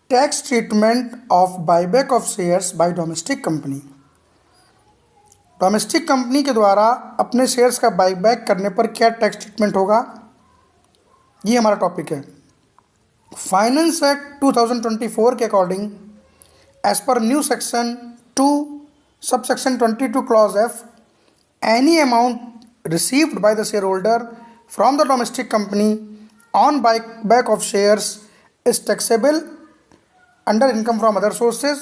Tax treatment of buyback of shares bye domestic company. Domestic company के द्वारा अपने shares का बायबैक करने पर क्या टैक्स ट्रीटमेंट होगा, ये हमारा टॉपिक है। फाइनेंस एक्ट 2024 के according as per new section 2 subsection 22 clause F, any amount received by the share holder from the domestic company on buyback of shares is taxable under income from other sources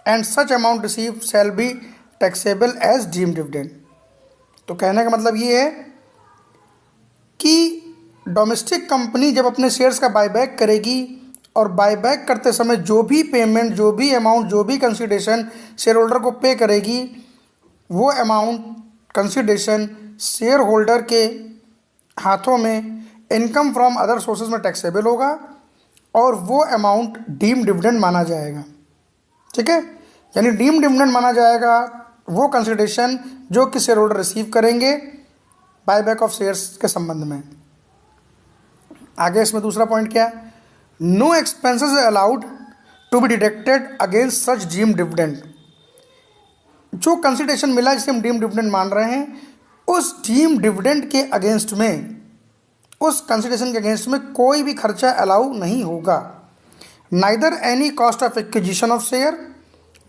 and such amount received shall be taxable as deemed dividend। तो कहने का मतलब ये है कि domestic company जब अपने shares का बायबैक करेगी और बायबैक करते समय जो भी पेमेंट, जो भी अमाउंट, जो भी कंसिडरेशन शेयर होल्डर को पे करेगी, वो अमाउंट कंसिडरेशन शेयर होल्डर के हाथों में इनकम फ्रॉम अदर सोर्सेज में टैक्सेबल होगा और वो अमाउंट डीम डिविडेंड माना जाएगा। ठीक है, यानी डीम डिविडेंड माना जाएगा वो कंसिडरेशन जो कि शेयर होल्डर रिसीव करेंगे बायबैक ऑफ शेयर्स के संबंध में। आगे इसमें दूसरा पॉइंट क्या है, no expenses allowed to be deducted against such deem dividend. जो कंसिडरेशन मिला जिसे हम डीम डिविडेंड मान रहे हैं, उस डीम डिविडेंड के अगेंस्ट में, उस कंसिडरेशन के अगेंस्ट में कोई भी खर्चा अलाउ नहीं होगा। Neither any cost of acquisition of share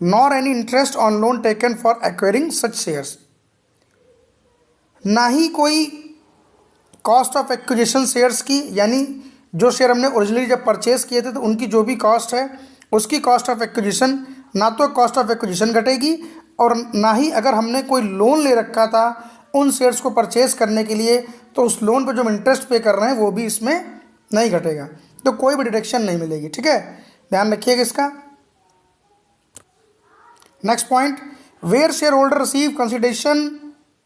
nor any interest on loan taken for acquiring such shares. ना ही कोई कॉस्ट ऑफ एक्विजिशन शेयर्स की, यानी जो शेयर हमने ओरिजिनली जब परचेज किए थे तो उनकी जो भी कॉस्ट है उसकी कॉस्ट ऑफ एक्विजिशन, ना तो कॉस्ट ऑफ एक्विजिशन घटेगी और ना ही अगर हमने कोई लोन ले रखा था उन शेयर्स को परचेज करने के लिए तो उस लोन पे जो हम इंटरेस्ट पे कर रहे हैं वो भी इसमें नहीं घटेगा, तो कोई भी डिडक्शन नहीं मिलेगी। ठीक है, ध्यान रखिएगा इसका। Next point, where share holder receive consideration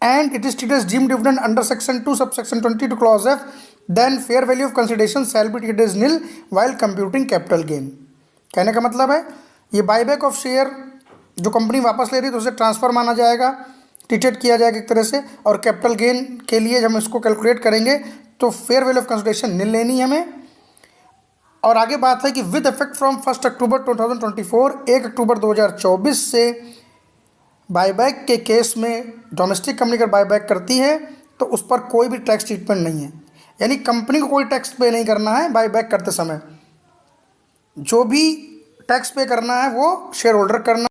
and it is treated as deemed dividend under section 2 subsection 22 clause F, then fair value of consideration shall be treated as nil while computing capital gain. कहने का मतलब है ये buyback of share जो company वापस ले रही है तो उसे ट्रांसफर माना जाएगा, ट्रीटेड किया जाएगा एक तरह से, और कैपिटल गेन के लिए जब हम इसको कैलकुलेट करेंगे तो फेयर वैल्यू ऑफ कंसिडरेशन निल लेनी है हमें। और आगे बात है कि विद इफेक्ट फ्रॉम 1 अक्टूबर 2024, 1 अक्टूबर 2024 से बायबैक के केस में डोमेस्टिक कंपनी अगर बायबैक करती है तो उस पर कोई भी टैक्स ट्रीटमेंट नहीं है, यानी कंपनी को कोई टैक्स पे नहीं करना है बायबैक करते समय। जो भी टैक्स पे करना है वो शेयर होल्डर करना